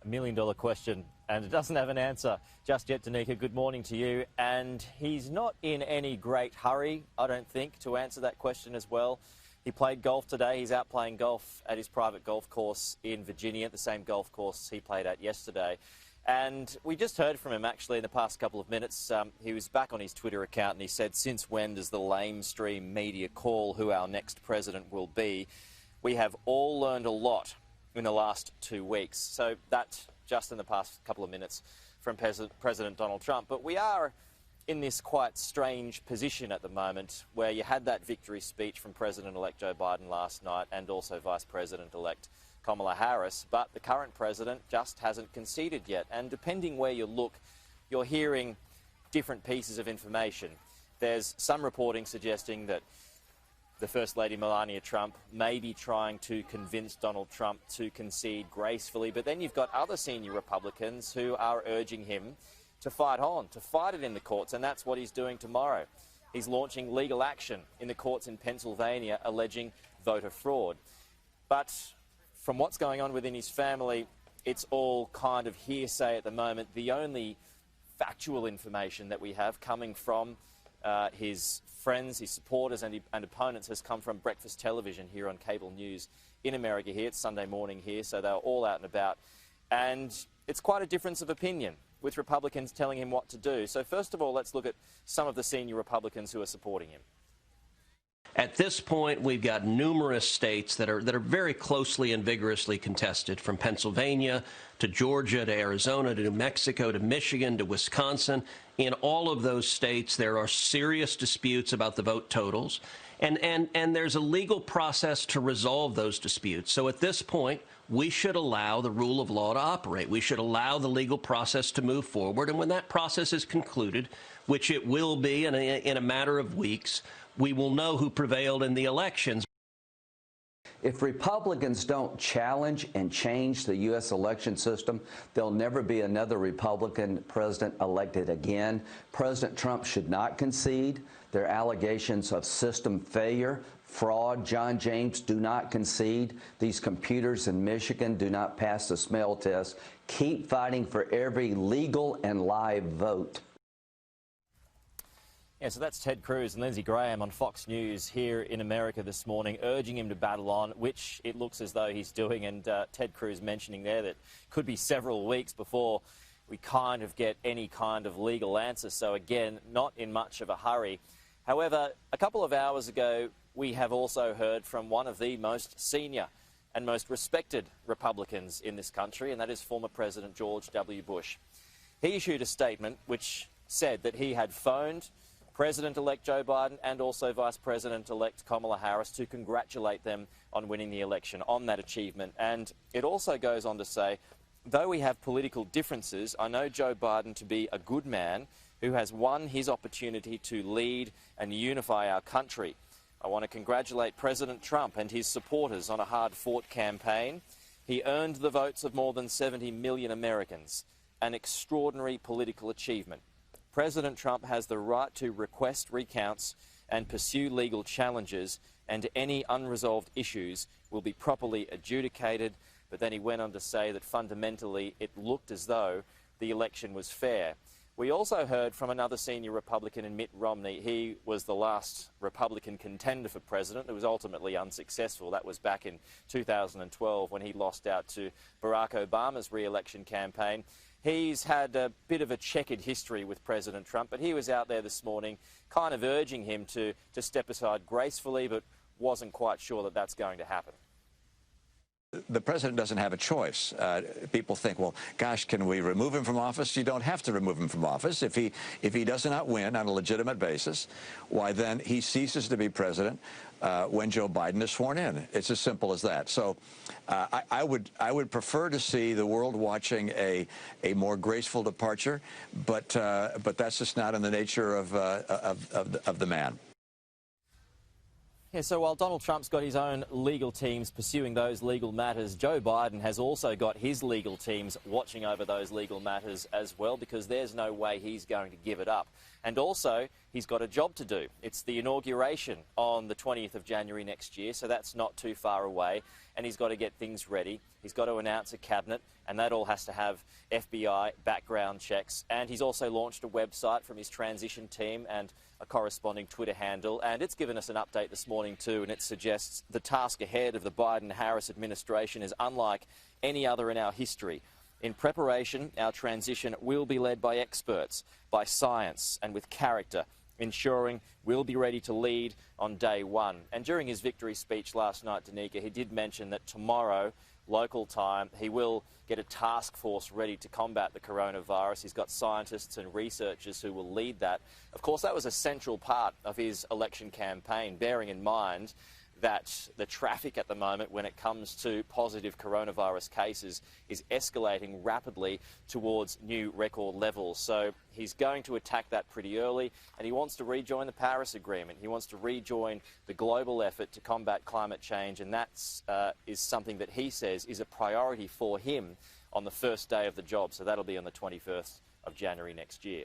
$1 million question, and it doesn't have an answer just yet. Danica, good morning to you. And he's not in any great hurry, I don't think, to answer that question as well. He played golf today. He's out playing golf at his private golf course in Virginia, the same golf course he played at yesterday. And we just heard from him, actually, in the past couple of minutes. He was back on his Twitter account and he said, since when does the Lamestream Media call who our next president will be? We have all learned a lot in the last 2 weeks. So that's just in the past couple of minutes from President Donald Trump. But we are in this quite strange position at the moment where you had that victory speech from President-elect Joe Biden last night and also Vice President-elect Kamala Harris, but the current president just hasn't conceded yet. And depending where you look, you're hearing different pieces of information. There's some reporting suggesting that the First Lady Melania Trump may be trying to convince Donald Trump to concede gracefully, but then you've got other senior Republicans who are urging him to fight on, to fight it in the courts, and that's what he's doing tomorrow. He's launching legal action in the courts in Pennsylvania alleging voter fraud. But from what's going on within his family, it's all kind of hearsay at the moment. The only factual information that we have coming from his friends, his supporters and opponents has come from breakfast television here on cable news in America here. It's Sunday morning here, so they're all out and about. And it's quite a difference of opinion with Republicans telling him what to do. So first of all, let's look at some of the senior Republicans who are supporting him. At this point, we've got numerous states that are very closely and vigorously contested, from Pennsylvania to Georgia to Arizona to New Mexico to Michigan to Wisconsin. In all of those states, there are serious disputes about the vote totals, and there's a legal process to resolve those disputes. So at this point, we should allow the rule of law to operate. We should allow the legal process to move forward. And when that process is concluded, which it will be in a matter of weeks, we will know who prevailed in the elections. If Republicans don't challenge and change the U.S. election system, there'll never be another Republican president elected again. President Trump should not concede. There are allegations of system failure, fraud. John James, do not concede. These computers in Michigan do not pass the smell test. Keep fighting for every legal and live vote. Yeah, so that's Ted Cruz and Lindsey Graham on Fox News here in America this morning, urging him to battle on, which it looks as though he's doing. And Ted Cruz mentioning there that it could be several weeks before we kind of get any kind of legal answer. So again, not in much of a hurry. However, a couple of hours ago, we have also heard from one of the most senior and most respected Republicans in this country, and that is former President George W. Bush. He issued a statement which said that he had phoned President-elect Joe Biden and also Vice President-elect Kamala Harris to congratulate them on winning the election, on that achievement. And it also goes on to say, though we have political differences, I know Joe Biden to be a good man who has won his opportunity to lead and unify our country. I want to congratulate President Trump and his supporters on a hard-fought campaign. He earned the votes of more than 70 million Americans, an extraordinary political achievement. President Trump has the right to request recounts and pursue legal challenges, and any unresolved issues will be properly adjudicated. But then he went on to say that fundamentally it looked as though the election was fair. We also heard from another senior Republican in Mitt Romney. He was the last Republican contender for president. It was ultimately unsuccessful. That was back in 2012 when he lost out to Barack Obama's re-election campaign. He's had a bit of a checkered history with President Trump, but he was out there this morning kind of urging him to step aside gracefully, but wasn't quite sure that that's going to happen. The president doesn't have a choice. People think, well, gosh, can we remove him from office? You don't have to remove him from office. If he does not win on a legitimate basis, why then he ceases to be president when Joe Biden is sworn in. It's as simple as that. So I would prefer to see the world watching a more graceful departure, but that's just not in the nature of the man. Yeah, so while Donald Trump's got his own legal teams pursuing those legal matters, Joe Biden has also got his legal teams watching over those legal matters as well, because there's no way he's going to give it up. And also, he's got a job to do. It's the inauguration on the 20th of January next year, so that's not too far away. and he's got to get things ready. He's got to announce a cabinet, and that all has to have FBI background checks. And he's also launched a website from his transition team and a corresponding Twitter handle, and it's given us an update this morning too, and it suggests the task ahead of the Biden-Harris administration is unlike any other in our history. In preparation, our transition will be led by experts, by science and with character, ensuring we'll be ready to lead on day one. And during his victory speech last night, Danica, he did mention that tomorrow, local time, he will get a task force ready to combat the coronavirus. He's got scientists and researchers who will lead that. Of course, that was a central part of his election campaign, bearing in mind that the traffic at the moment when it comes to positive coronavirus cases is escalating rapidly towards new record levels. So he's going to attack that pretty early, and he wants to rejoin the Paris Agreement. He wants to rejoin the global effort to combat climate change, and that is something that he says is a priority for him on the first day of the job. So that'll be on the 21st of January next year.